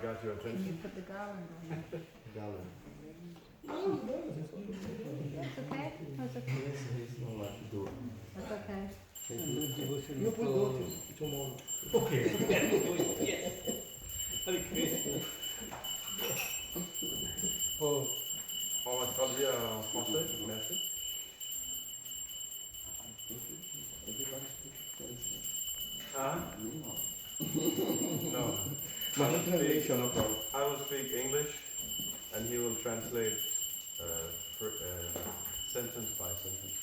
got your attention. Can you put the garland on? Garland. That's okay. That's okay. It's not like to do it. That's okay. You put it tomorrow. Okay. Hare Krishna. On va traduire en français, merci. Huh? No. I will speak English and he will translate sentence by sentence.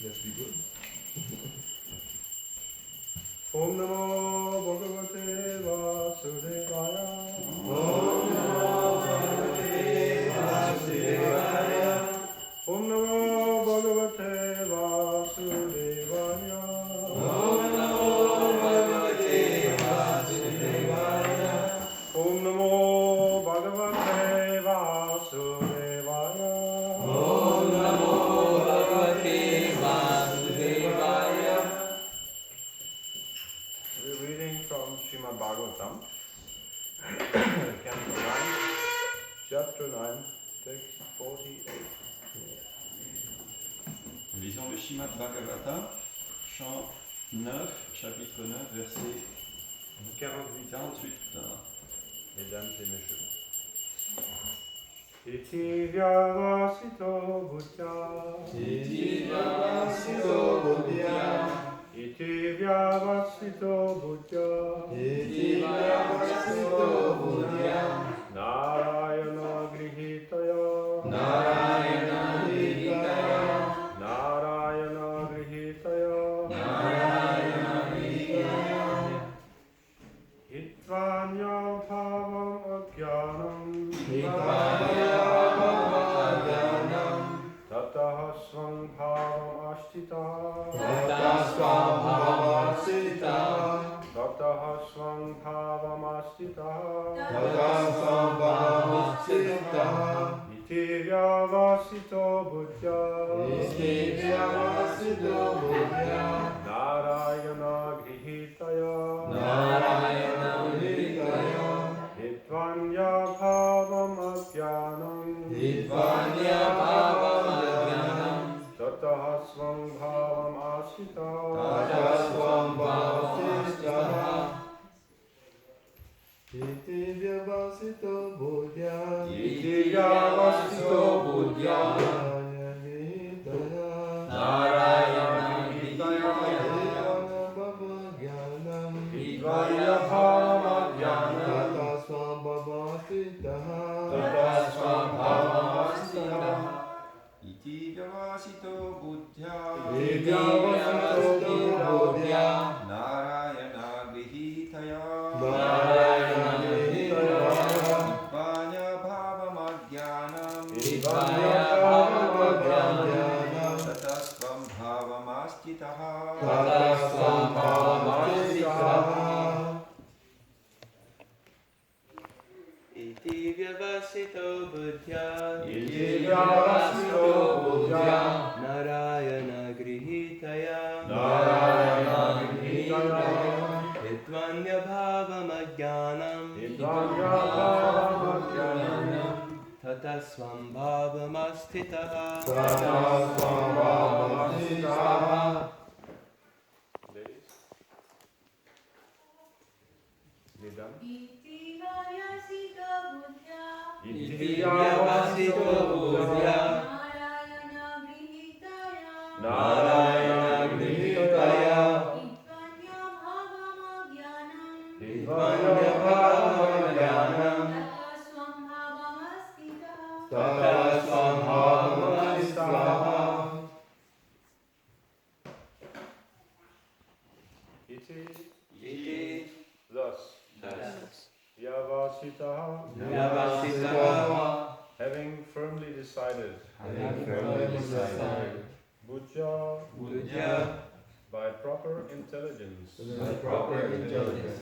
Let's be good. Om Namo Bhagavate Vasudevaya. Om Namo Bhagavate Vasudevaya. Om Namo Bhagavate Vasudevaya. Om Namo Bhagavate Vasudevaya. Om Namo Bhagavate Vasudevaya. Om Namo Bhagavate Vasudevaya. We're reading from Srimad Bhagavatam, Canto 9, Chapter 9, Text 48. Lisons le Srimad Bhagavatam, chant 9, chapitre 9, verset 48. Mesdames et messieurs. Iti vyavasito buddhya. Iti Vyavasito Buddhya. Iti vyavasito buddhya. Iti Vyavasito Buddhya. Narayana grihitaya. Narayana Vidaya. Narayana grihitaya. Narayana Vidaya. Hitvanya bhavam ajnanam. Hivaya Bhavagadyanam. Tataha swam bhavam ashtita. Tatasvam Bhavasita. Tataha swam bhavam ashtita. Tatasvam Bhavasita. Iti vyavasito buddhya. Iti Vyavasito Buddhya. Narayana grihitaya. Narayana Vidaya. Hitvanya bhavam ajnanam. Hivanya Bhavagadyanam. Tataha swam bhavam ashtita. Tatasvam Bhavasita. Iti Vyavasito Buddhya. Iti vyavasito buddhya. Narayana Vidaya. Narayana Bhavagadyanam. Hitvanya bhavam ajnanam. Tatasvam Bhavasita. Tatasvam bhavam ashtita. Iti Vyavasito Buddhya. Iti Vyavasito Buddhya. Narayana Grihitaya. Narayana Vidaya. Vanya Bhavamadhyanam. Hivanya Bhavagadyanam. Tatasvam Bhavamastitaha. Tatasvam Bhavasita. Iti Vyavasito Buddhya. Iti vyavasito buddhya. Narayana Grihitaya. Narayana grihitaya. Hitvanya Bhavamajnanam. Hitvanya bhavam ajnanam. Tatasvam Bhavamastitaha. Tatasvam Bhavasita. Ladies. Mesdames. Iti vyavasito buddhya. Iti Vyavasito Buddhya. Narayana grihitaya. Narayana grihitaya. Hitvanya bhavamajnanam. Hitvanya bhavamajnanam. Tatasvam bhavamastitaha. Tatasvam Bhavasita. Iti thus. Vyavasitaha. Vyavasitaha. Having firmly decided. Having firmly decided. Buddhya. Buddhya. By proper intelligence. By proper intelligence.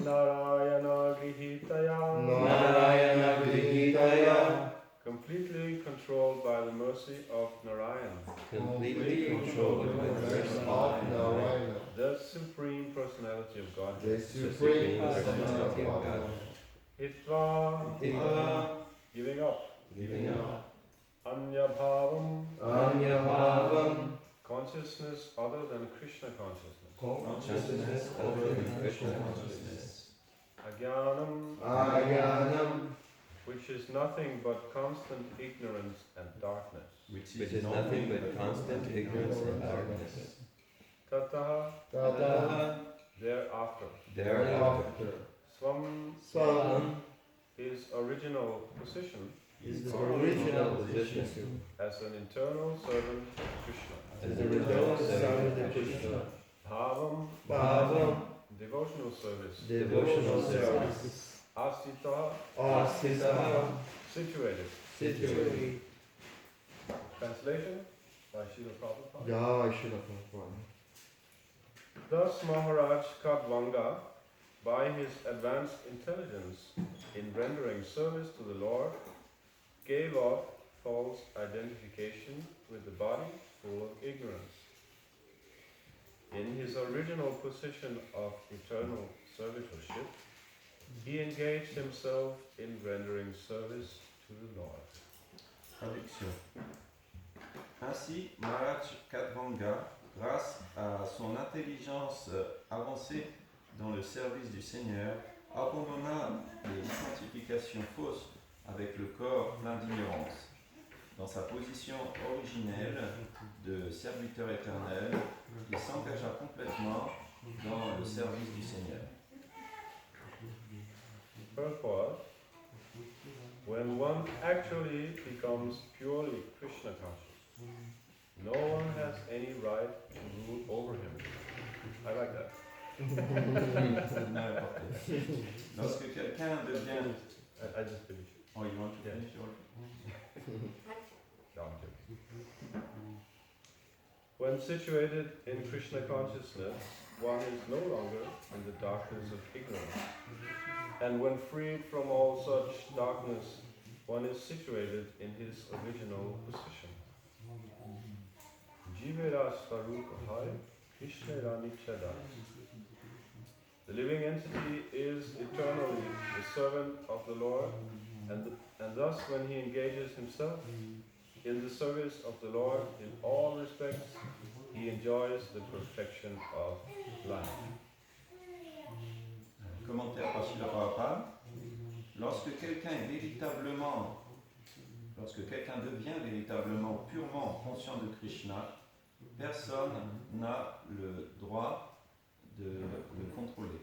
Narayana grihitaya. Narayana Vidaya. Completely controlled by the mercy of Narayan. Completely controlled by the mercy of Narayana. The Supreme personality of the Godhead. Supreme Personality of God. Hitva, giving up. giving up, Anyabhavam, Anyabhavam, consciousness other than Krishna consciousness. consciousness other than Krishna consciousness, Ajnanam, Ajnanam, which is nothing but constant ignorance and darkness. Which is nothing but constant ignorance and darkness. Tataha, Tataha, thereafter. Thereafter, Swam, Swam, his original position is the original position as an eternal servant of Krishna. as a result servant of of Krishna, Bhavam, Bhavam, devotional service. devotional service, Astita, Asita, situated. situated, Translation by Srila Prabhupada. Jai Srila Prabhupada. Thus Maharaj Kadvanga, by his advanced intelligence in rendering service to the Lord, gave up false identification with the body full of ignorance. In his original position of eternal servitorship, he engaged himself in rendering service to the Lord. Traduction. Ainsi, Maharaj Kadvanga, grâce à son intelligence avancée dans le service du Seigneur, abandonna les identifications fausses avec le corps plein d'ignorance. Dans sa position originelle de serviteur éternel, il s'engagea complètement dans le service du Seigneur. Purport: when one actually becomes purely Krishna conscious, no one has any right to rule over him. I like that. N'importe. Lorsque quelqu'un devient... I just finished. Oh, you want to Yeah. finish your... No, I'm kidding. When situated in Krishna consciousness, one is no longer in the darkness of ignorance. And when freed from all such darkness, one is situated in his original position. Jivera Svarupahai, Krishna Ranichadas. The living entity is eternally the servant of the Lord, and thus when he engages himself in the service of the Lord in all respects, he enjoys the perfection of life. Commentaire par Srila Prabhupada. Lorsque quelqu'un devient véritablement purement conscient de Krishna, personne n'a le droit de le contrôler.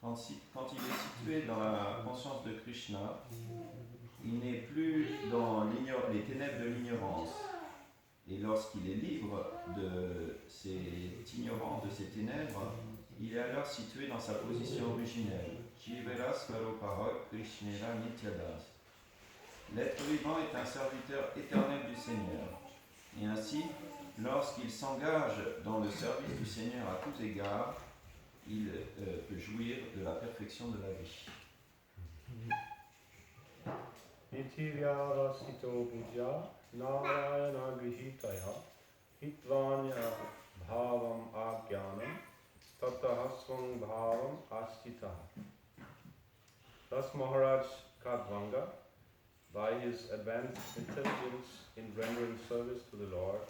Quand il est situé dans la conscience de Krishna, il n'est plus dans les ténèbres de l'ignorance. Et lorsqu'il est libre de cette ignorance, de ces ténèbres, il est alors situé dans sa position originelle. Jivera Svaropahok Krishnera Nityadas. L'être vivant est un serviteur éternel du Seigneur. Et ainsi, lorsqu'il s'engage dans le service du Seigneur à tous égards, il peut jouir de la perfection de la vie. Itivyavasito Budya Narayana Grihitaya Hitvanya Bhavam Agyanam Tatahasvam Bhavam Astita. Thus Maharaj Kadvanga, by his advanced intelligence in rendering service to the Lord,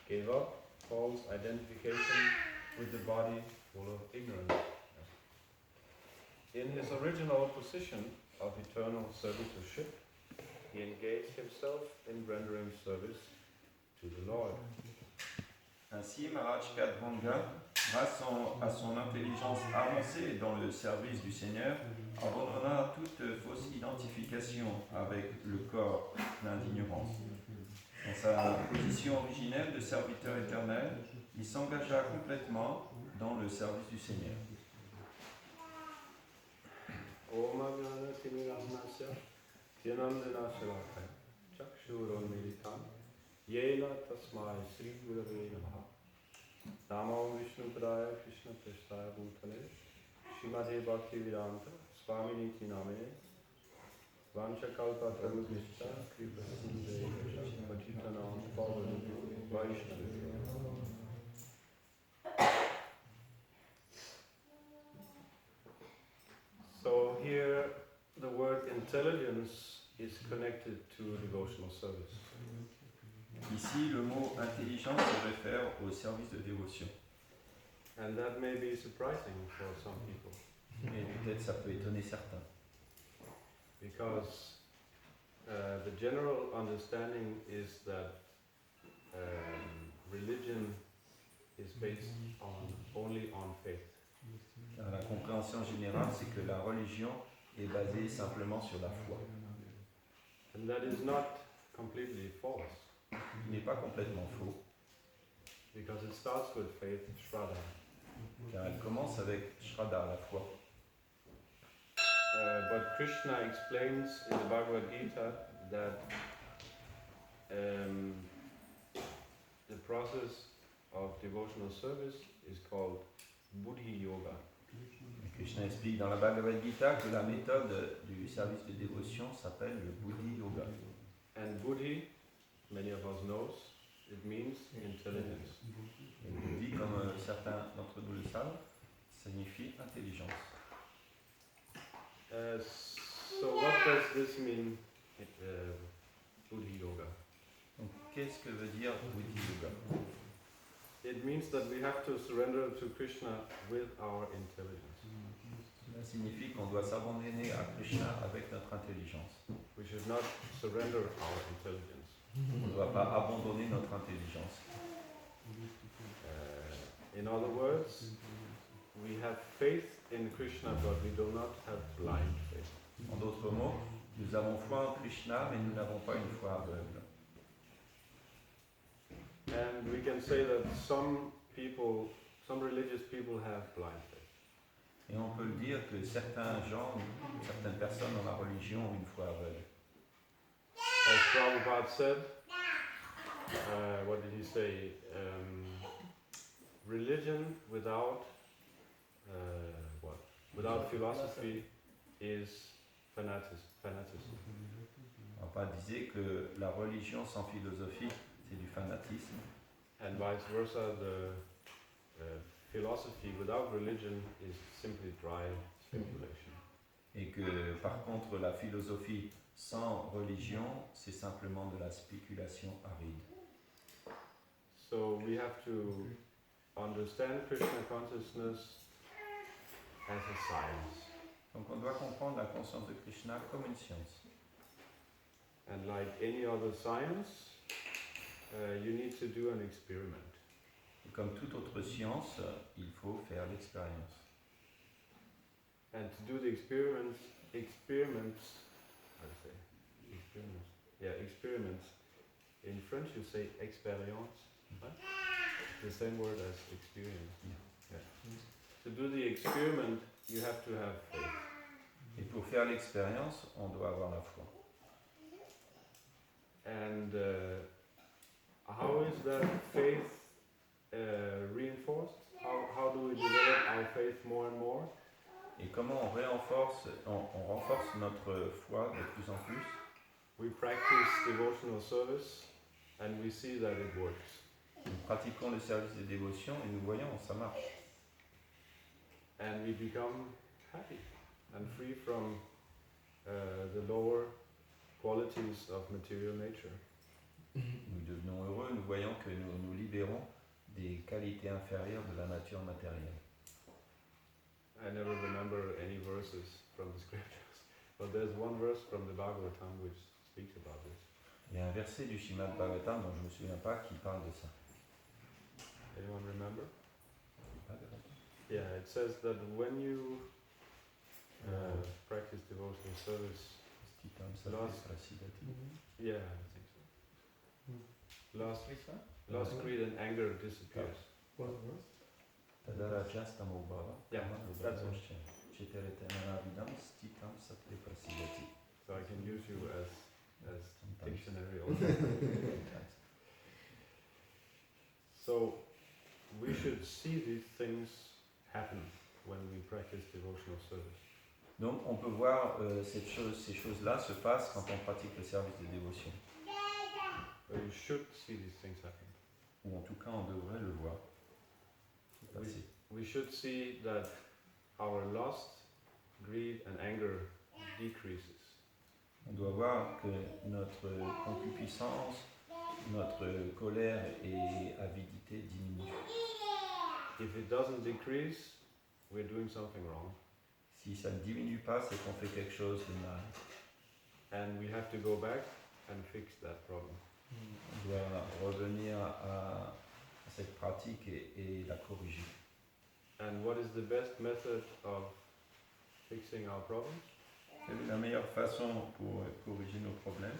gave up false identification with the body full of ignorance. In his original position of eternal servitorship, he engaged himself in rendering service to the Lord. Ainsi, Maharaj Kadvanga, grâce à son intelligence avancée dans le service du Seigneur, abandonna toute fausse identification avec le corps plein d'ignorance. Dans sa position originelle de serviteur éternel, il s'engagea complètement dans le service du Seigneur. Om Ajnana Timirahmasya Tyanandana Shalakaya Chakshurunmilitam Yena Tasmai Sri Gurave Namaha. Namo Vishnu Padaya Krishna Prestaya Bhutale Srimade Bhaktivedanta Swaminiti Namine Vanchakalpa Tarubhishta Kripa Sindhe Pachitanam Pavanubhyo Vaishnavyo. intelligence is connected to devotional service. Ici, le mot intelligence se réfère au service de dévotion. And that may be surprising for some people Et peut-être ça peut étonner certains. because the general understanding is that religion is based only on faith. Car la compréhension générale, c'est que la religion est basée simplement sur la foi. And that is not completely false Ce n'est pas complètement faux, because it starts with faith, Shraddha. car elle commence avec Shraddha, la foi. But Krishna explains in the Bhagavad Gita that the process of devotional service is called Buddhi Yoga. Et Krishna explique dans la Bhagavad Gita que la méthode du service de dévotion s'appelle le Buddhi Yoga. And Buddhi, many of us knows, it means intelligence. Et Buddhi, comme certains d'entre nous le savent, signifie intelligence. So what does this mean, Buddhi Yoga? Donc qu'est-ce que veut dire Buddhi Yoga? It means that we have to surrender to Krishna with our intelligence. Cela signifie qu'on doit s'abandonner à Krishna avec notre intelligence. We should not surrender our intelligence. On ne doit pas abandonner notre intelligence. In other words, we have faith in Krishna, but we do not have blind faith. En d'autres mots, nous avons foi en Krishna, mais nous n'avons pas une foi aveugle. And we can say that some people, some religious people have blind faith. Et on peut le dire que certains gens, certaines personnes dans la religion ont une foi aveugle. As Prabhupada said, what did he say? Religion without what? Without philosophy is fanaticism. Prabhupada disait que la religion sans philosophie, c'est du fanatisme. And vice versa, the philosophy without religion is simply dry speculation. Et que par contre, la philosophie sans religion, c'est simplement de la spéculation aride. So we have to understand Krishna consciousness as a science. Donc on doit comprendre la conscience de Krishna comme une science. And like any other science, you need to do an experiment. Et comme toute autre science, il faut faire l'expérience. And to do the experiments, how to say? Experiments. Yeah, experiments. In French you say expérience. Huh? The same word as experience. Yeah. To do the experiment, you have to have faith. Et pour faire l'expérience, on doit avoir la foi. And how is that faith reinforced? How do we develop our faith more and more? Et comment on renforce notre foi de plus en plus? We practice devotional service and we see that it works. Nous pratiquons le service de dévotion et nous voyons que ça marche. And we become happy and free from the lower qualities of material nature. Nous devenons heureux, nous voyons que nous nous libérons des qualités inférieures de la nature matérielle. I never remember any verses from the scriptures, but there's one verse from the Bhagavatam which speaks about this. Il y a un verset du Srimad Bhagavatam dont je ne me souviens pas qui parle de ça. Anyone remember? Yeah, it says that when you practice devotional service, yeah, I think so. Lust, greed, and anger disappears. Yeah, that's it. So I can use you as dictionary also. So we should see these things happen when we practice devotional service. Donc on peut voir ces choses-là se passent quand on pratique le service de dévotion. Or you should see these things happen. Ou en tout cas on devrait le voir. We should see that our lust, greed, and anger decreases. On doit voir que notre concupiscence, notre colère et avidité diminuent. If it doesn't decrease, we're doing something wrong. Si ça ne diminue pas, c'est qu'on fait quelque chose de mal. And we have to go back and fix that problem. On doit revenir à cette pratique et la corriger. And what is the best method of fixing our problems? Quelle est la meilleure façon pour corriger nos problèmes?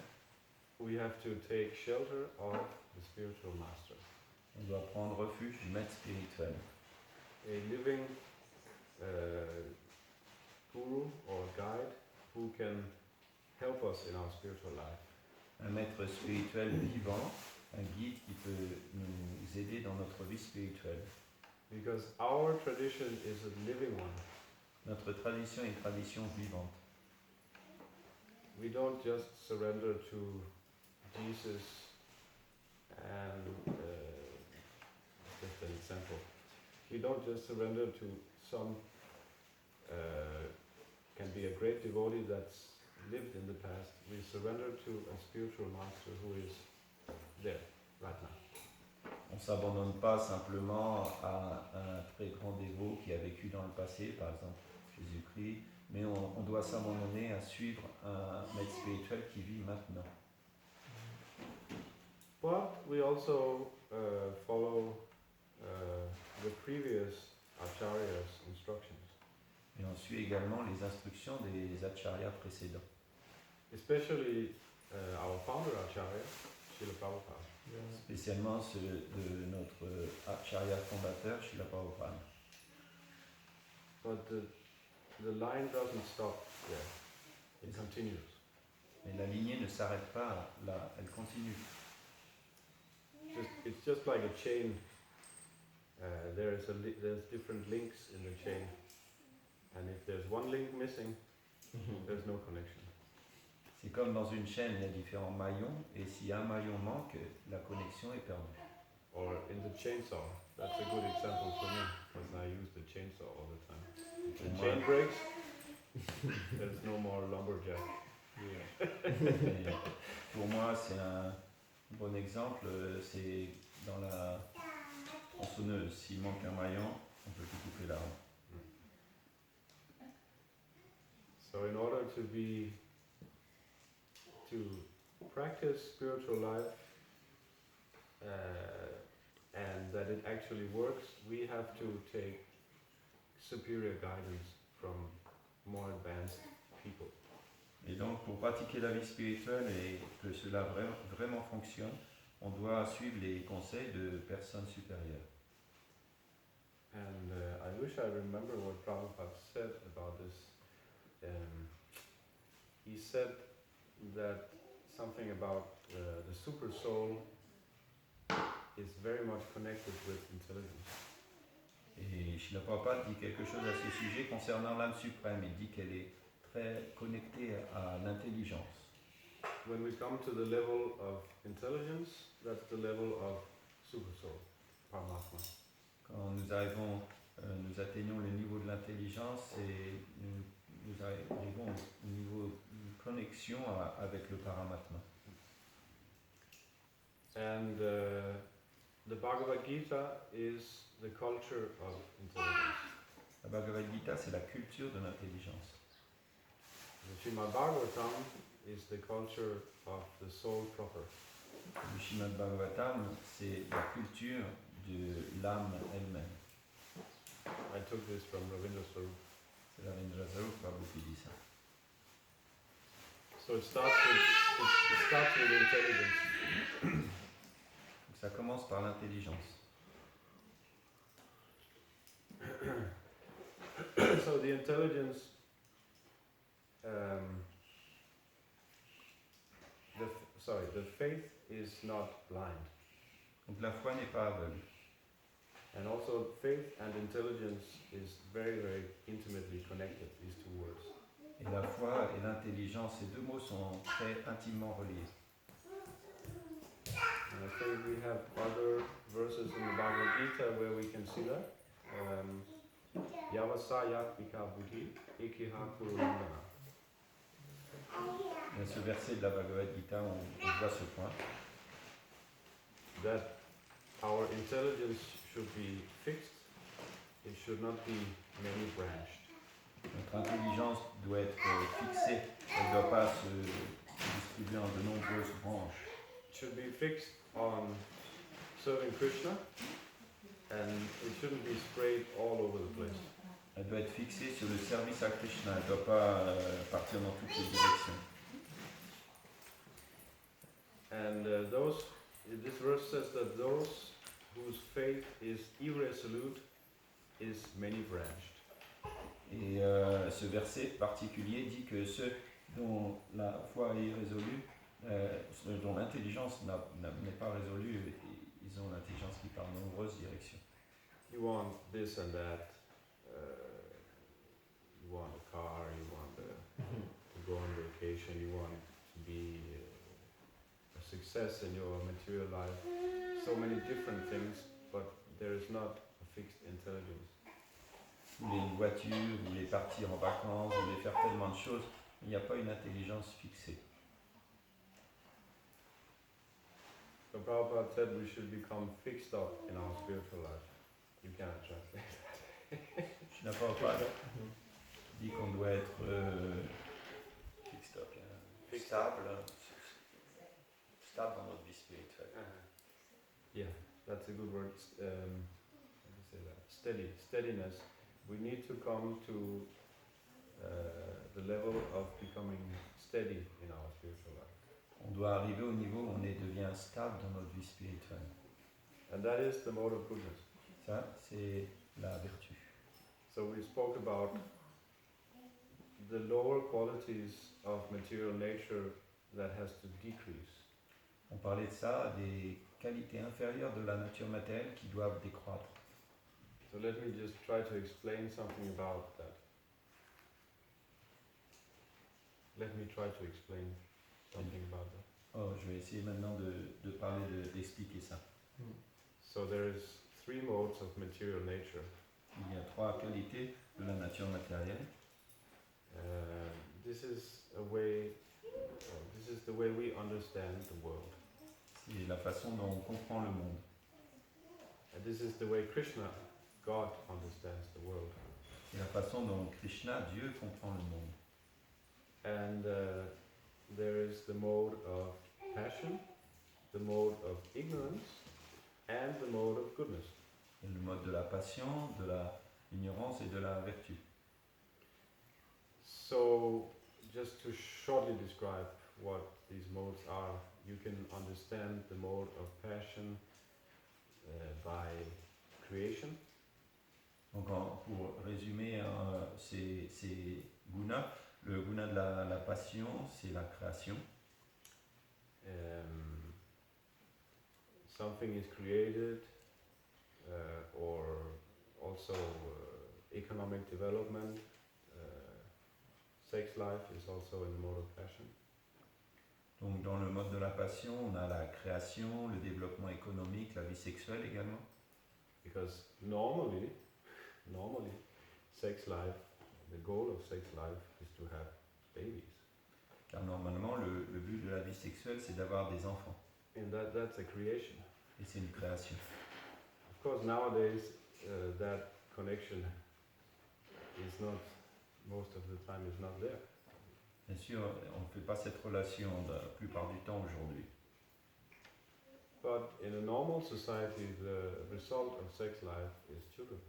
We have to take shelter of the spiritual master, On doit prendre refuge du maître spirituel, a living guru or guide who can help us in our spiritual life. un maître spirituel vivant, un guide qui peut nous aider dans notre vie spirituelle. Because our tradition is a living one. Notre tradition est une tradition vivante. We don't just surrender to Jesus and just an example. We don't just surrender to some can be a great devotee that's lived in the past. We surrender to a spiritual master who is there right now. On ne s'abandonne pas simplement à un très grand dévot qui a vécu dans le passé, par exemple Jésus-Christ, mais on doit s'abandonner à suivre un maître spirituel qui vit maintenant. But we also follow the previous acharyas' instructions, Et on suit également les instructions des acharyas précédents, especially our founder acharya, Srila Prabhupada. spécialement ceux de notre acharya fondateur, Srila Prabhupada. But the line doesn't stop there. It continues. Mais la lignée ne s'arrête pas là, elle continue. It's just like a chain. There's different links in the chain, and if there's one link missing, there's no connection. C'est comme dans une chaîne, il y a différents maillons, et si un maillon manque, la connexion est perdue. Or in the chainsaw, that's a good example for me, because I use the chainsaw all the time. If the chain breaks, there's no more lumberjack. Et pour moi, c'est un bon exemple, c'est dans la tronçonneuse. S'il manque un maillon, on peut plus couper l'arbre. So in order to practice spiritual life and that it actually works, we have to take superior guidance from more advanced people. Et donc, pour pratiquer la vie spirituelle et que cela vraiment fonctionne, on doit suivre les conseils de personnes supérieures. And I wish I remember what Prabhupada said about this. He said that something about the super soul is very much connected with intelligence. Et Srila Prabhupada dit quelque chose à ce sujet concernant l'âme suprême. Il dit qu'elle est très connectée à l'intelligence. When we come to the level of intelligence, that's the level of super soul, Paramatma. Quand nous atteignons le niveau de l'intelligence et nous arrivons au niveau de connexion avec le Paramatma. And the Bhagavad Gita is the culture of intelligence. La Bhagavad Gita, c'est la culture de l'intelligence. The Srimad Bhagavatam is the culture of the soul proper. Le Srimad Bhagavatam, c'est la culture de l'âme elle-même. I took this from Ravindra Swarup. C'est Ravindra Swarup Prabhu qui dit ça. So it starts with intelligence. Donc ça commence par l'intelligence. So the intelligence, the faith is not blind, Donc la foi n'est pas aveugle. and also faith and intelligence is very, very intimately connected. These two words. Et la foi et l'intelligence, ces deux mots sont très intimement reliés. And I think we have other verses in the Bhagavad Gita where we can see that. Yavasayatmika buddhi ikiha kurundana. ce verset de la Bhagavad Gita, on voit ce point. That our intelligence should be fixed, it should not be many branched. Notre intelligence doit être fixée, elle ne doit pas se distribuer en de nombreuses branches. It should be fixed on serving Krishna, and it shouldn't be sprayed all over the place. Elle doit être fixée sur le service à Krishna, elle ne doit pas partir dans toutes les directions. And this verse says that those whose faith is irresolute is many branched. Et ce verset particulier dit que ceux dont la foi est irrésolue, ceux dont l'intelligence n'est pas résolue, ils ont l'intelligence qui part dans de nombreuses directions. You want this and that. You want a car. You want to go on vacation. You want to be a success in your material life. So many different things, but there is not a fixed intelligence. Vous voulez une voiture, vous voulez partir en vacances, vous voulez faire tellement de choses, il n'y a pas une intelligence fixée. So Prabhupada said we should become fixed up in our spiritual life. You cannot translate that. Je n'ai pas dit qu'on doit être fixed up, stable dans notre vie spirituelle. Yeah, that's a good word. How do you say that? Steadiness. We need to come to the level of becoming steady in our spiritual life. On doit arriver au niveau où on devient stable dans notre vie spirituelle. And that is the mode of goodness. Ça, c'est la vertu. So we spoke about the lower qualities of material nature that has to decrease. On parlait de ça, des qualités inférieures de la nature matérielle qui doivent décroître. So let me just try to explain something about that. Let me try to explain something about that. Oh, je vais essayer maintenant d'expliquer ça. So there is 3 modes of material nature. Il y a 3 qualités de la nature matérielle. This is the way we understand the world. C'est la façon dont on comprend le monde. And this is the way Krishna, God, understands the world. C'est la façon dont Krishna, Dieu, comprend le monde. And there is the mode of passion, the mode of ignorance, and the mode of goodness. Et le mode de la passion, de l'ignorance et de la vertu. So, just to shortly describe what these modes are, you can understand the mode of passion by creation. Donc pour résumer ces gunas, le guna de la passion, c'est la création. Something is created, or also economic development. Sex life is also in the mode of passion. Donc dans le mode de la passion, on a la création, le développement économique, la vie sexuelle également. Because normally, sex life, the goal of sex life is to have babies. Car normalement, le but de la vie sexuelle, c'est d'avoir des enfants. And that's a creation. Et c'est une création. Of course, nowadays, that connection is not, most of the time, is not there. Bien sûr, on ne fait pas cette relation la plupart du temps aujourd'hui. But in a normal society, the result of sex life is children.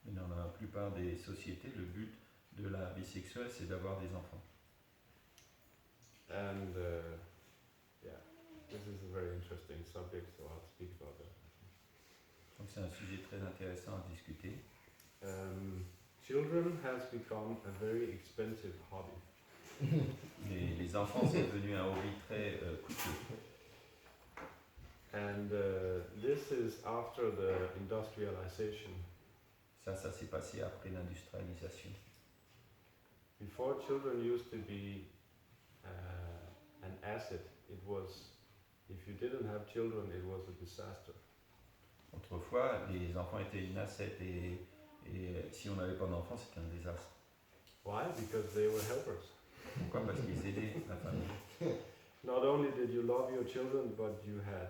Mais dans la plupart des sociétés, le but de la vie sexuelle, c'est d'avoir des enfants. And yeah, this is a very interesting subject, so I'll speak about that. Donc c'est un sujet très intéressant à discuter. Children has become a very expensive hobby. Les enfants, c'est devenu un hobby très coûteux. And this is after the industrialization. Ça s'est passé après l'industrialisation. Before, children used to be an asset. It was, if you didn't have children, it was a disaster. Autrefois, les enfants étaient une asset et si on n'avait pas d'enfants, c'était un désastre. Why? Because they were helpers. Pourquoi? Parce qu'ils aidaient la famille. not only did you love your children, but you had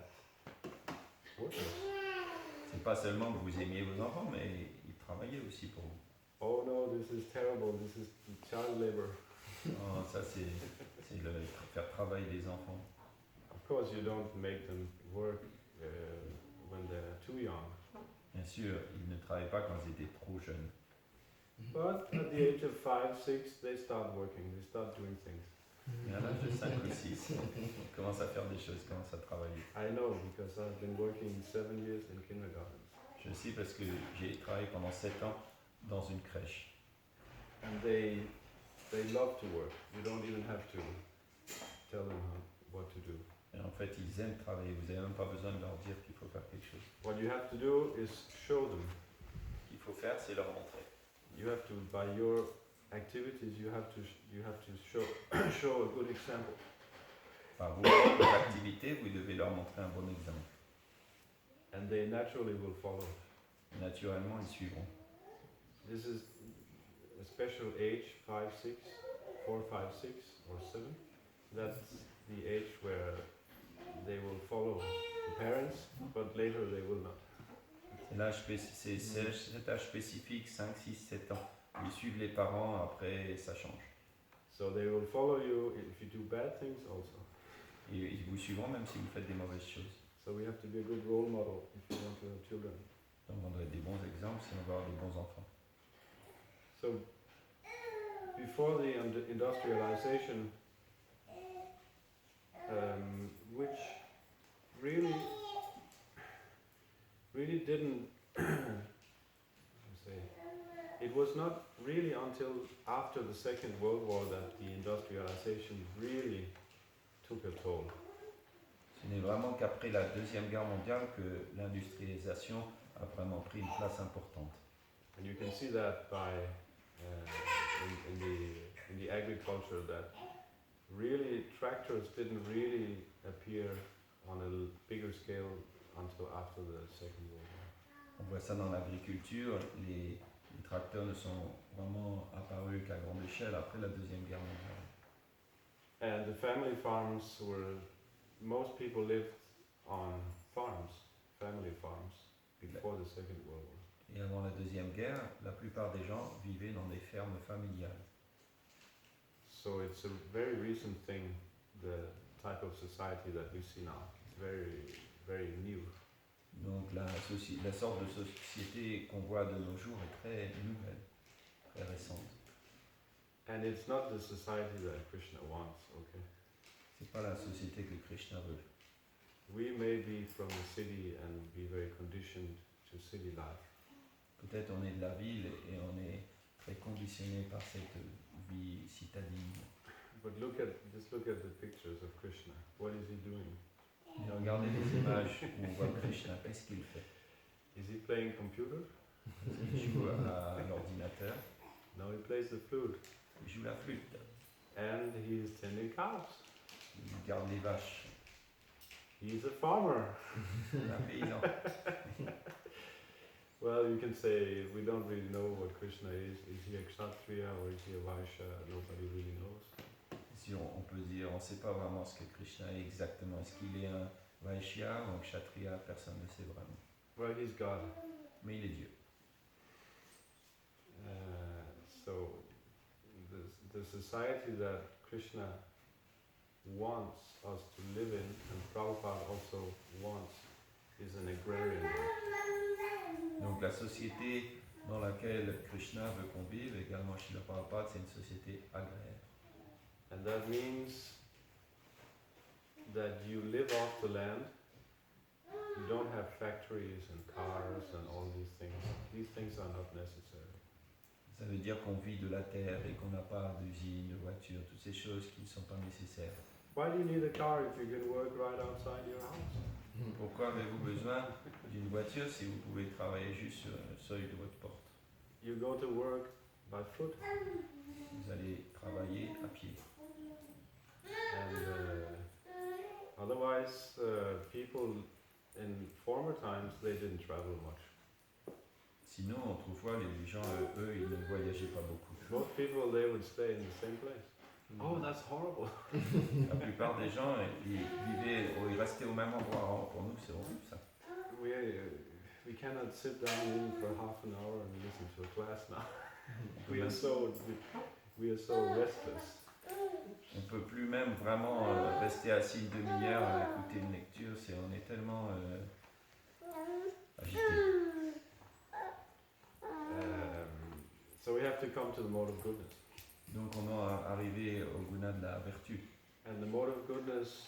workers. C'est pas seulement que vous aimiez vos enfants, mais ils travaillaient aussi pour vous. Oh no, this is terrible. This is child labor. Oh, ça, c'est le faire travailler les enfants. Of course, you don't make them work when they're too young. Bien sûr, ils ne travaillaient pas quand ils étaient trop jeunes. But at the age of 5, 6, they start working. They start doing things. Mais à l'âge de 5 ou 6, ils commencent à faire des choses, ils commencent à travailler. I know because I've been working 7 years in kindergarten. Je sais parce que j'ai travaillé pendant 7 ans dans une crèche. And they love to work. You don't even have to tell them what to do. Et en fait, ils aiment travailler. Vous n'avez même pas besoin de leur dire qu'il faut faire quelque chose. What you have to do is show them. Ce qu'il faut faire, c'est leur montrer. You have to, by your activities, you have to show show a good example. Par vos activités, vous devez leur montrer un bon exemple. And they naturally will follow. Naturellement, ils suivront. This is a special age, 5, 6, 4, 5, 6, or 7. That's the age where they will follow the parents, but later they will not. C'est cet âge spécifique, 5, 6, 7 ans. Ils suivent les parents, après ça change. So they will follow you if you do bad things also. Et ils vous suivront même si vous faites des mauvaises choses. So we have to be a good role model if you want to have children. Donc on doit être des bons exemples si on veut avoir des bons enfants. So before the industrialization, which really didn't say, it was not really until after the Second World War that the industrialization really took a toll. Ce n'est vraiment qu'après la Deuxième Guerre mondiale que l'industrialisation a vraiment pris une place importante. And you can see that by in the agriculture that really tractors didn't really appear on a bigger scale until after the Second World War. On voit ça dans l'agriculture, les tracteurs ne sont vraiment apparus qu'à grande échelle après la Deuxième Guerre mondiale. And the family farms most people lived on farms, family farms, before the Second World War. Et avant la Deuxième Guerre, la plupart des gens vivaient dans des fermes familiales. So it's a very recent thing, the type of society that we see now. It's very, very new. Donc la sorte de société qu'on voit de nos jours est très nouvelle, très récente. And it's not the society that Krishna wants, okay? C'est pas la société que Krishna veut. We may be from the city and be very conditioned to city life. Peut-être on est de la ville et on est très conditionné par cette vie citadine. But just look at the pictures of Krishna. What is he doing? Et regardez les images où on voit Krishna, qu'est-ce qu'il fait? Is he playing computer? Il joue à l'ordinateur, No, he plays the flute. il joue la flûte, And he is tending cows. il garde les vaches, He's a farmer. c'est un paysan. Well, you can say we don't really know what Krishna is. Is he a Kshatriya or is he a Vaishya? Nobody really knows. Si on peut dire, on ne sait pas vraiment ce que Krishna est exactement. Est-ce qu'il est un Vaishya ou un Kshatriya? Personne ne sait vraiment. Well, he's God. Mais il est Dieu. So the society that Krishna wants us to live in, and Prabhupada also wants, is an agrarian one. Donc la société dans laquelle Krishna veut qu'on vive, également Srila Prabhupada, c'est une société agraire. And that means that you live off the land. You don't have factories and cars and all these things. These things are not necessary. Ça veut dire qu'on vit de la terre et qu'on n'a pas d'usine, de voiture, toutes ces choses qui ne sont pas nécessaires. Why do you need a car if you can work right outside your house? Pourquoi avez-vous besoin d'une voiture si vous pouvez travailler juste sur le seuil de votre porte? You go to work by foot. Vous allez travailler à pied. And otherwise, people in former times, they didn't travel much. Sinon, autrefois, les gens, eux, ils ne voyageaient pas beaucoup. Most people, they would stay in the same place. Oh, that's horrible. La plupart des gens, ils restaient au même endroit. Alors, pour nous, c'est horrible ça. We cannot sit down even for half an hour and listen to a class now. On peut We are même- so restless. On peut plus même vraiment rester assis une demi-heure à écouter une lecture. On est tellement agité. So we have to come to the mode of goodness. Donc on doit arriver au guna de la vertu. And the mode of goodness,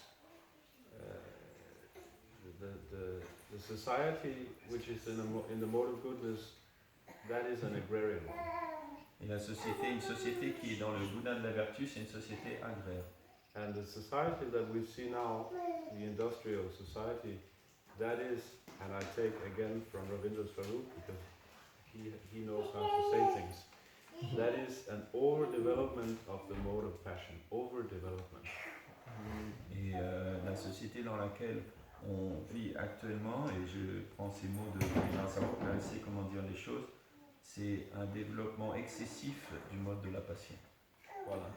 the society which is in the mode of goodness, that is an agrarian one. Et la société, une société qui est dans le guna de la vertu, c'est une société agraire. And the society that we see now, the industrial society, that is, and I take again from Ravindra Swarup because he knows how to say things, that is an overdevelopment of the mode of passion, overdevelopment. Et la société dans laquelle on vit actuellement, et je prends ces mots de Français, comment dire les choses, c'est un développement excessif du mode de la passion. Voilà.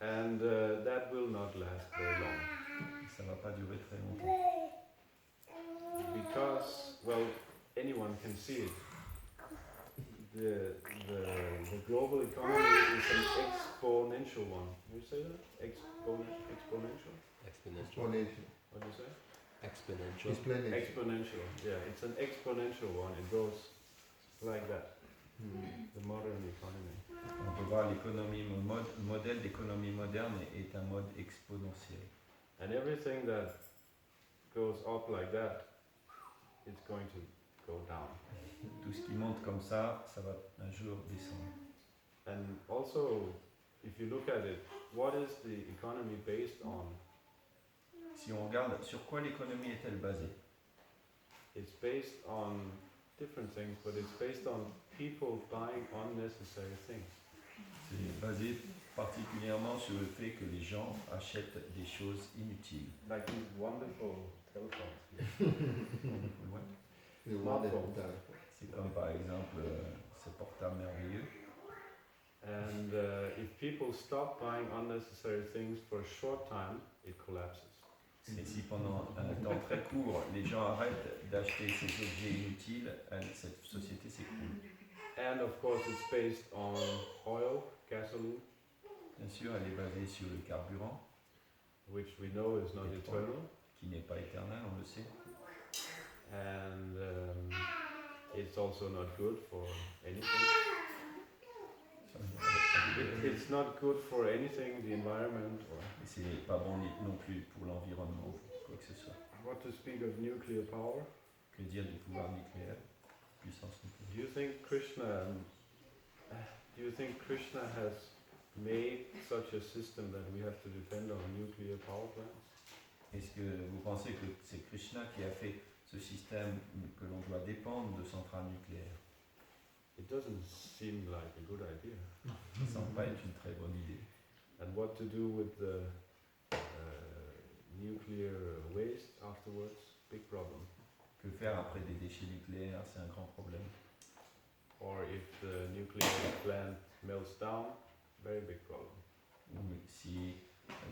And that will not last very long. Ça va pas durer très longtemps. Because, well, anyone can see it. The global economy is an exponential one. You say that? Exponential? Exponential. What do you say? Exponential. Exponential. Yeah, it's an exponential one. It goes like that. The modern economy. On peut voir l'économie, le modèle d'économie moderne est un mode exponentiel. And everything that goes up like that, it's going to go down. Tout ce qui monte comme ça, ça va un jour descendre. And also, if you look at it, what is the economy based on? Si on regarde, sur quoi l'économie est-elle basée? It's based on different things, but it's based on people buying unnecessary things. C'est basé particulièrement sur le fait que les gens achètent des choses inutiles. Like these wonderful telephones. C'est comme par exemple ce portable merveilleux. And if people stop buying unnecessary things for a short time, it collapses. Et si pendant un temps très court, les gens arrêtent d'acheter ces objets inutiles, cette société s'écroule. And of course it's based on oil, gasoline, Bien sûr, elle est basée sur le carburant, which we know is not eternal. qui n'est pas éternel, on le sait. And it's also not good for anything. It's not good for anything, the environment, or Et c'est pas bon non plus pour l'environnement, quoi que ce soit. what to speak of nuclear power. Que dire du pouvoir nucléaire, puissance nucléaire? Do you think Krishna has made such a system that we have to depend on nuclear power plants? Est-ce que vous pensez que c'est Krishna qui a fait ce système que l'on doit dépendre de centrales nucléaires? It doesn't seem like a good idea. Ça ne semble pas être une très bonne idée. And what to do with the nuclear waste afterwards? Big problem. Que faire après des déchets nucléaires, c'est un grand problème. Or if the nuclear plant melts down, very big problem. Ou si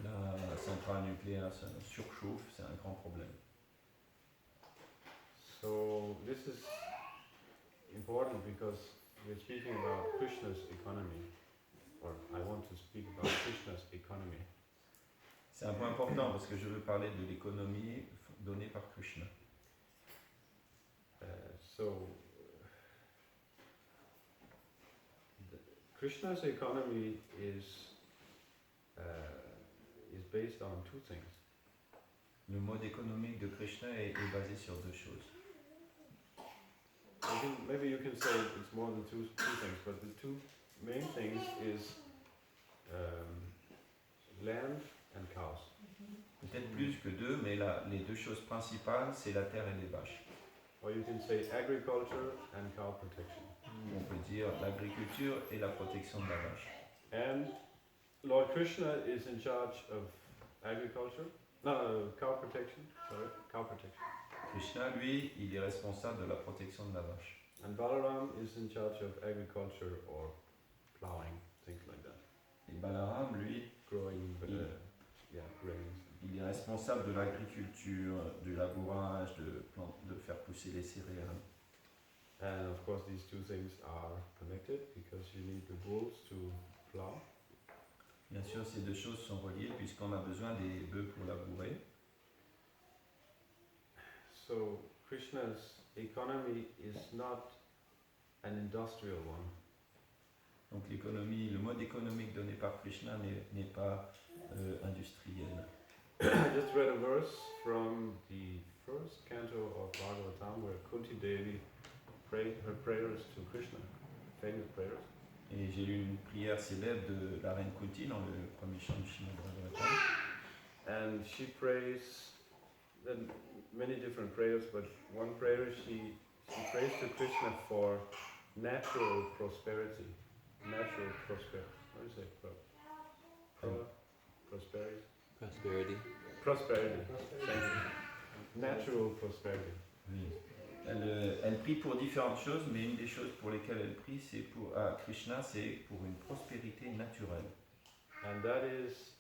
la centrale nucléaire se surchauffe, c'est un grand problème. So this is important because we're speaking about Krishna's economy, or I want to speak about Krishna's economy. C'est un point important parce que je veux parler de l'économie donnée par Krishna. Krishna's economy is based on two things. Le mode économique de Krishna est basé sur deux choses. Maybe you can say it's more than two things, but the two main things is land and cows. Peut-être plus que deux, mais les deux choses principales, c'est la terre et les vaches. Or you can say agriculture and cow protection. On peut dire l'agriculture et la protection de la vache. And Lord Krishna is in charge of agriculture. No, cow protection. Sorry, cow protection. Krishna, lui, il est responsable de la protection de la vache. And Balaram is in charge of agriculture or plowing things like that. Et Balaram, lui, Growing, grains. il est responsable de l'agriculture, du labourage, de faire pousser les céréales. And of course, these two things are connected because you need the bulls to plow. Bien sûr, ces deux choses sont reliées puisqu'on a besoin des bœufs pour labourer. So Krishna's economy is not an industrial one. Donc l'économie, le mode économique donné par Krishna n'est pas industriel. I just read a verse from the first canto of Bhagavatam where Kunti Devi prayed her prayers to Krishna, famous prayers. Et j'ai lu une prière célèbre de la reine Kunti dans le premier chant du Srimad Bhagavatam. And she prays many different prayers, but one prayer she prays to Krishna for natural prosperity. Natural prosperity. What do you say? Prosperity. Prosperity. Prosperity. Thank you. Natural prosperity. Oui. Elle prie pour différentes choses, mais une des choses pour lesquelles elle prie, c'est pour Krishna, c'est pour une prospérité naturelle. And that is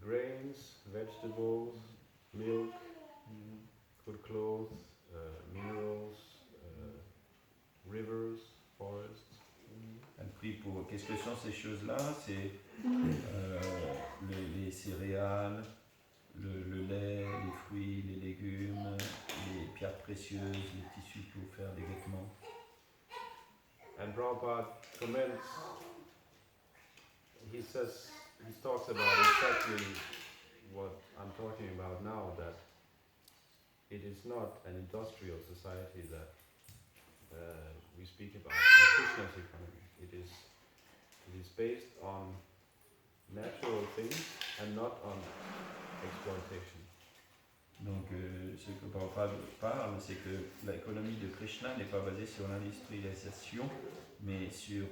grains, vegetables, milk, good clothes, minerals, rivers, forests. Elle prie pour. Qu'est-ce que sont ces choses-là? C'est les céréales, le lait, les fruits, les légumes, les pierres précieuses, les tissus pour faire des vêtements. And Prabhupada comments, he talks about exactly what I'm talking about now, that it is not an industrial society that we speak about in Krishna's economy. It is based on natural things and not on exploitation. Donc ce que Prabhupada parle, c'est que l'économie de Krishna n'est pas basée sur l'industrialisation, mais sur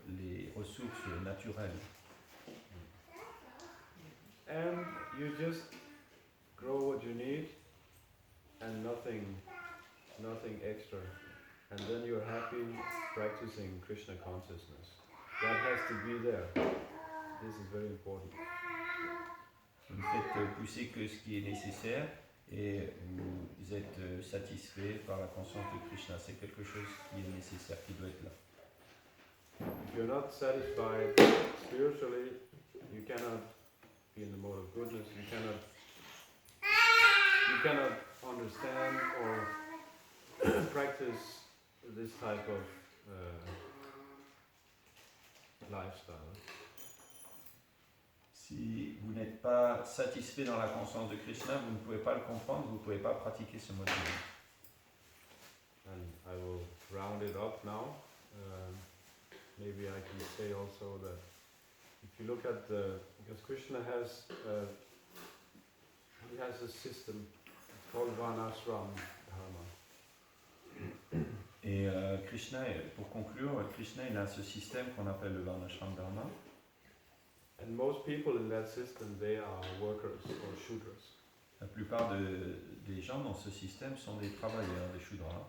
les ressources naturelles. And you just grow what you need and nothing extra. And then you're happy practicing Krishna consciousness. That has to be there. This is very important. Vous ne faites pousser que ce qui est nécessaire et vous êtes satisfait par la conscience de Krishna. C'est quelque chose qui est nécessaire, qui doit être là. If you're not satisfied spiritually, you cannot be in the mode of goodness. You cannot understand or practice this type of lifestyle. Si vous n'êtes pas satisfait dans la conscience de Krishna, vous ne pouvez pas le comprendre, vous ne pouvez pas pratiquer ce mode de vie. And I will round it up now. Maybe I can say also that if you look at because Krishna has he has a system. It's called Varnashram Dharma. Et Krishna, pour conclure, Krishna il a ce système qu'on appelle le Varnashram Dharma. And most people in that system, they are workers or shudras. La plupart des gens dans ce système sont des travailleurs, des shudras.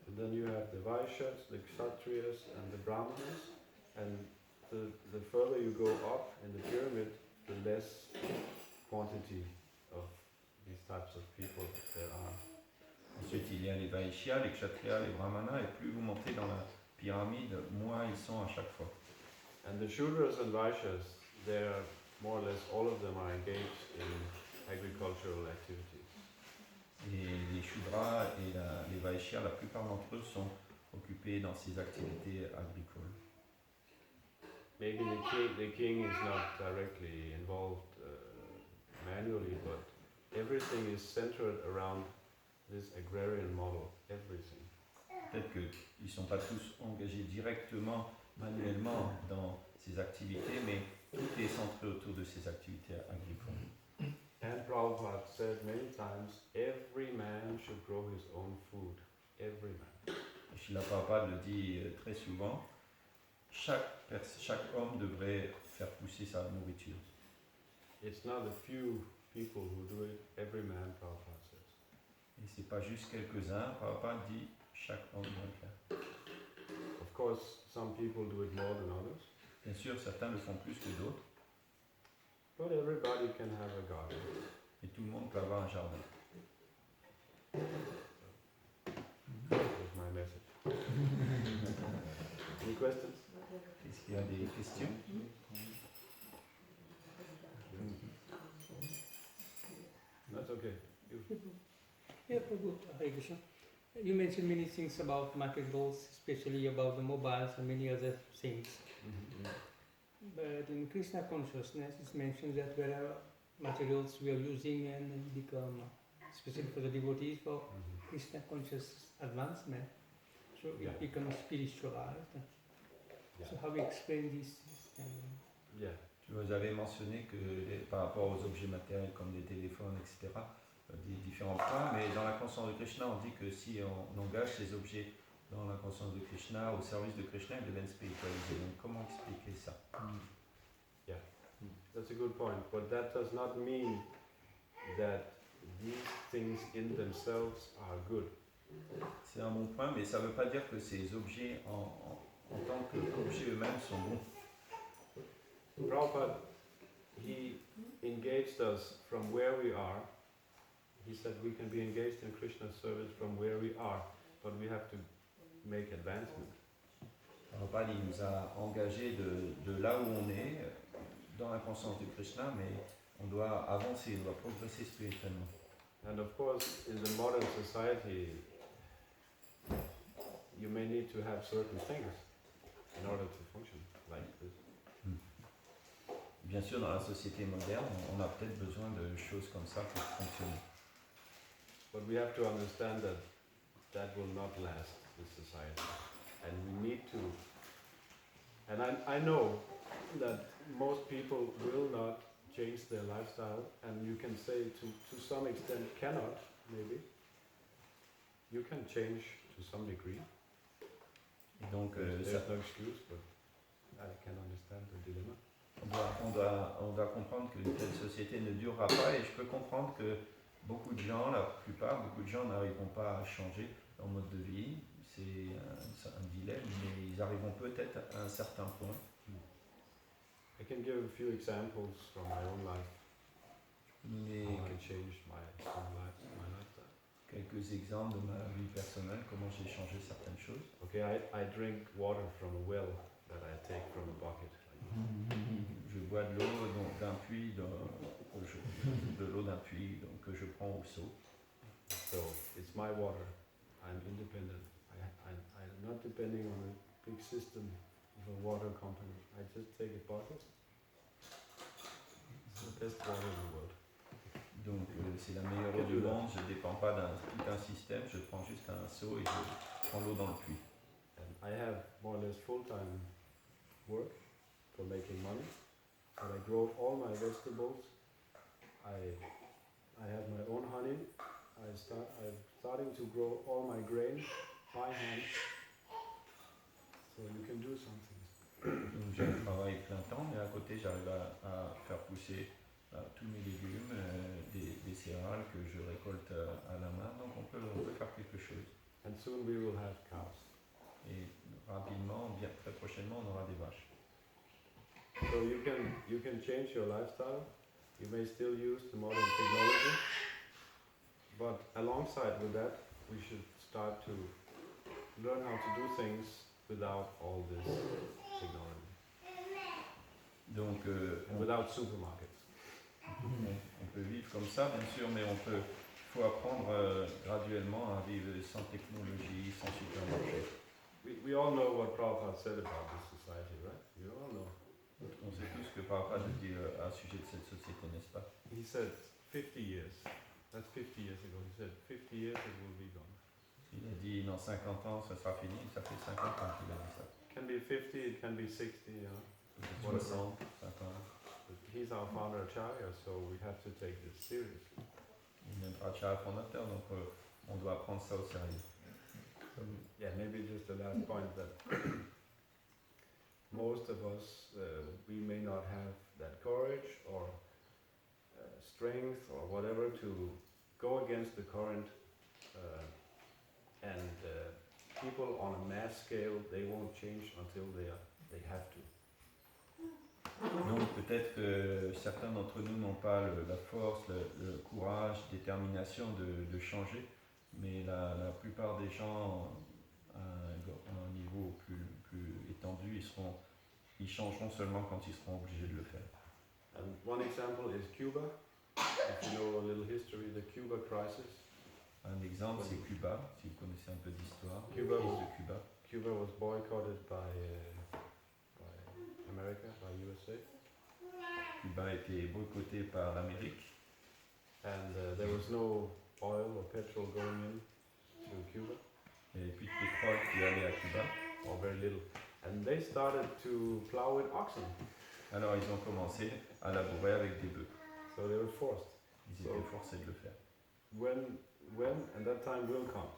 And then you have the Vaishyas, the Kshatriyas, and the Brahmanas. And the further you go up in the pyramid, the less quantity of these types of people there are. Ensuite, il y a les Vaishyas, les Kshatriyas, les Brahmanas, et plus vous montez dans la pyramide, moins ils sont à chaque fois. And the Shudras and Vaishyas, they're more or less all of them are engaged in agricultural activities. Et les Shudras et les Vaishyas, la plupart d'entre eux sont occupés dans ces activités agricoles. Maybe the king is not directly involved manually, but everything is centered around this agrarian model. Everything. Peut-être qu'ils ne sont pas tous engagés directement, manuellement dans ces activités, mais tout est centré autour de ces activités agricoles. And Prabhupada said many times, every man should grow his own food. Every man. Srila Prabhupada le dit très souvent, chaque homme devrait faire pousser sa nourriture. It's not a few people who do it, every man, Prabhupada says. Et ce n'est pas juste quelques-uns, Prabhupada dit chaque homme doit le faire. Of course, some people do it more than others. Bien sûr, certains le font plus que d'autres, But everybody can have a garden. et tout le monde peut avoir un jardin. That's my message. Any questions? Est-ce qu'il y a des questions? That's okay. Yeah, Prabhu, Hare Krishna. You mentioned many things about materials, especially about the mobiles and many other things. But in Krishna consciousness, it's mentioned that wherever materials we are using and become, especially for the devotees, for Krishna conscious advancement, so Yeah. it becomes spiritualized. Yeah. So how we explain this? Yeah. Vous avez mentionné que par rapport aux objets matériels comme des téléphones, etc., des différents points, mais dans la conscience de Krishna, on dit que si on engage ces objets dans la conscience de Krishna, au service de Krishna, ils deviennent spiritualisés. Donc comment expliquer ça? Yeah. That's a good point. But that does not mean that these things in themselves are good. C'est un bon point, mais ça ne veut pas dire que ces objets en tant qu'objets eux-mêmes sont bons. Prabhupada, he engaged us from where we are. He said we can be engaged in Krishna's service from where we are, but we have to make advancement. Prabhupada, il nous a engagés de là où on est, dans la conscience de Krishna, mais on doit avancer, on doit progresser spirituellement. And of course, in the modern society, you may need to have certain things in order to function like this. Bien sûr, dans la société moderne, on a peut-être besoin de choses comme ça pour fonctionner. But we have to understand that that will not last, this society. And we need to, and I know that most people will not change their lifestyle, and you can say to some extent cannot, maybe. You can change to some degree. Et donc, There's no excuse, but I can understand the dilemma. on doit comprendre qu'une telle société ne durera pas, et je peux comprendre que beaucoup de gens, beaucoup de gens n'arriveront pas à changer leur mode de vie. C'est un dilemme, mais ils arriveront peut-être à un certain point. I can give a few examples from my own life. Mais How I changed my own life, my lifestyle. quelques exemples de ma vie personnelle, comment j'ai changé certaines choses. Okay, I drink water from a well that I take from a bucket. Je bois de l'eau d'un puits, de l'eau d'un puits que je prends au seau. So it's my water. I'm independent. I'm not depending on a big system of a water company. I just take a bucket. It's the best water in the world. Donc c'est la meilleure eau du monde, je ne dépends pas tout un système, je prends juste un seau et je prends l'eau dans le puits. And I have more or less full-time work for making money. But I grow all my vegetables. I have my own honey. I'm starting to grow all my grain by hand. So you can do something. Donc j'ai un travail plein temps, mais à côté j'arrive à faire pousser tous mes légumes, des céréales que je récolte à la main, donc on peut faire quelque chose. And soon we will have cows. Et rapidement, bien très prochainement, on aura des vaches. So you can change your lifestyle. You may still use the modern technology, but alongside with that, we should start to learn how to do things without all this technology. Donc And without supermarkets. on peut vivre comme ça, bien sûr, mais faut apprendre graduellement à vivre sans technologie, sans supermarché. We all know what Prabhupada said about this society, right? You all know. On sait tous ce que Prabhupada dit à sujet de cette société, n'est-ce pas? He said 50 years. That's 50 years ago. He said 50 years it will be gone. Il a dit dans 50 ans, ça sera fini, ça fait 50 ans qu'il a dit ça. It can be 50, it can be 60, you know. 60, 50. But he's our founder Acharya, so we have to take this seriously. Il est notre achat fondateur, donc on doit prendre ça au sérieux. So, yeah, maybe just the last point that most of us, we may not have that courage or strength or whatever to go against the current, and people on a mass scale, they won't change until they have to. Donc peut-être que certains d'entre nous n'ont pas la force, le courage, détermination de changer, mais la plupart des gens à un niveau plus étendu, ils changeront seulement quand ils seront obligés de le faire. And one example is Cuba. If you know a little history, the Cuba crisis. Un exemple, c'est Cuba, si vous connaissez un peu d'histoire. Cuba crise was- de Cuba. Cuba was boycotted by America, by USA, Cuba a été boycotté par l'Amérique. and there was no oil or petrol going in to Cuba, Il n'y avait plus de pétrole qui allait à Cuba. or very little. And they started to plow with oxen, Alors ils ont commencé à labourer avec des bœufs. so they were forced. Ils étaient forcés de le faire. When and that time will come.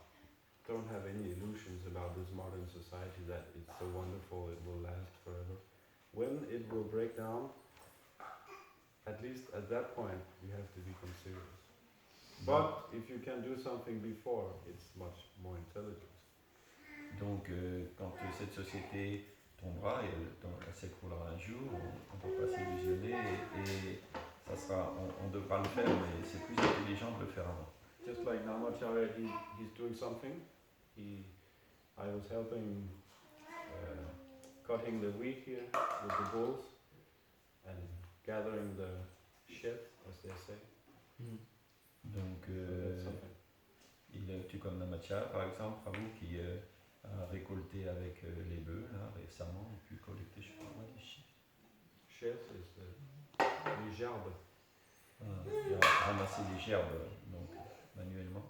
Don't have any illusions about this modern society that it's so wonderful, it will last forever. When it will break down, at least at that point, you have to become serious. But if you can do something before, it's much more intelligent. Donc quand cette société tombera et elle s'écroulera un jour, on ne peut pas s'illusionner et ça sera, on devra le faire, mais c'est plus intelligent de le faire avant. Just like Namacharya, he's doing something. I was helping cutting the wheat here with the bulls and gathering the shit, as they say. Donc So that's something. il est comme Namacharya par exemple, Prabhu qui a récolté avec les bœufs là, récemment et puis collecté, je sais pas moi, des chiffres. Shit is les gerbes. Il a ramassé des gerbes donc manuellement.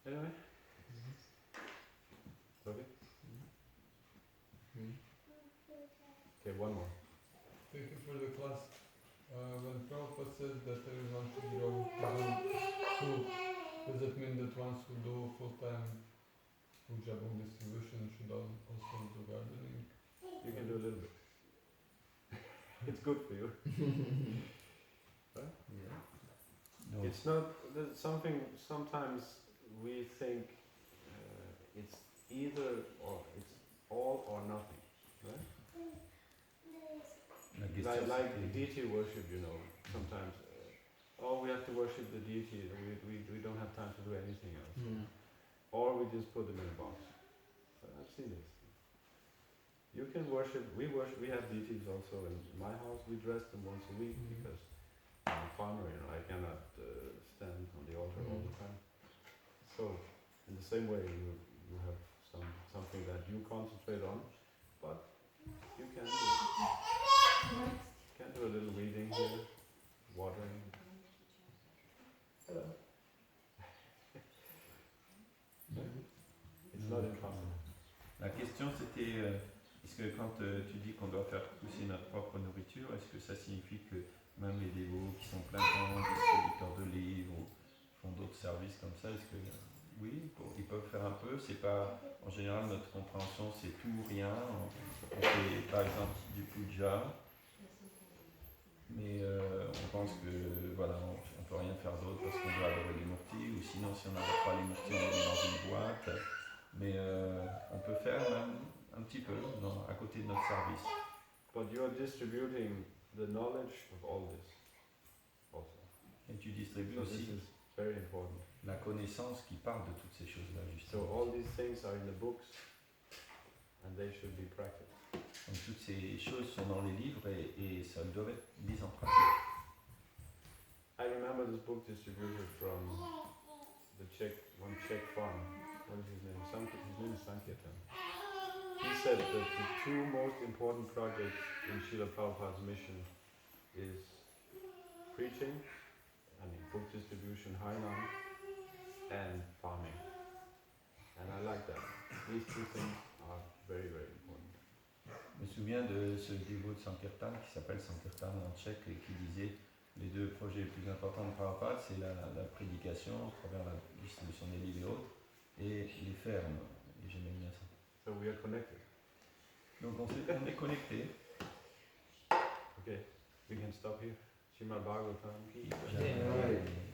Anyway. Okay. Okay, one more. Thank you for the class. When Prabhupada says that everyone should grow food, does that mean that ones who do full-time food job on distribution should also do gardening? You can do a little bit. It's good for you. Donc, It's not there's something. Sometimes we think it's either or. It's all or nothing. Right? la question Like c'était- deity worship, you know. Sometimes, oh, we have to worship the deity. We don't have time to do anything else. Or we just put them in a box. I've seen this. You can worship. We have deities also in my house. We dress them once a week because I'm a farmer. You know, I cannot stand on the altar all the time. So, in the same way, you have something that you concentrate on, but you can do a little reading here, watering. Hello. It's not impossible. La question c'était, est-ce que quand tu dis qu'on doit faire pousser notre propre nourriture, est-ce que ça signifie que même les dévots qui sont plein temps, distributeurs de livres ou font d'autres services comme ça, est-ce que oui, ils peuvent faire un peu, c'est pas, en général notre compréhension c'est tout ou rien, on fait par exemple du puja, mais on pense que voilà, on peut rien faire d'autre parce qu'on doit adorer les murtis, ou sinon si on n'adore pas les murtis on les met dans une boîte. Mais on peut faire même un petit peu à côté de notre service. But you are distributing the knowledge of all this also. Et tu distribues So this aussi is very important. la connaissance qui parle de toutes ces choses-là, So justement. all these things are in the books and they should be practiced. Donc toutes ces choses sont dans les livres et ça doit être mis en pratique. I remember this book distributed from the one Czech farm. What is his name? His name is Sankirtan. He said that the two most important projects in Srila Prabhupada's mission is preaching, book distribution, Harinam, and farming. And I like that. These two things are very, very important. Je me souviens de ce dévot de Sankirtan qui s'appelle Sankirtan en tchèque et qui disait les deux projets les plus importants de Prabhupada, c'est la prédication à travers la distribution des livres et autres, et les fermes. Et j'aimais bien ça. So we are connected. Donc on est connectés. Okay, we can stop here. Srimad Bhagavatam. Jamais-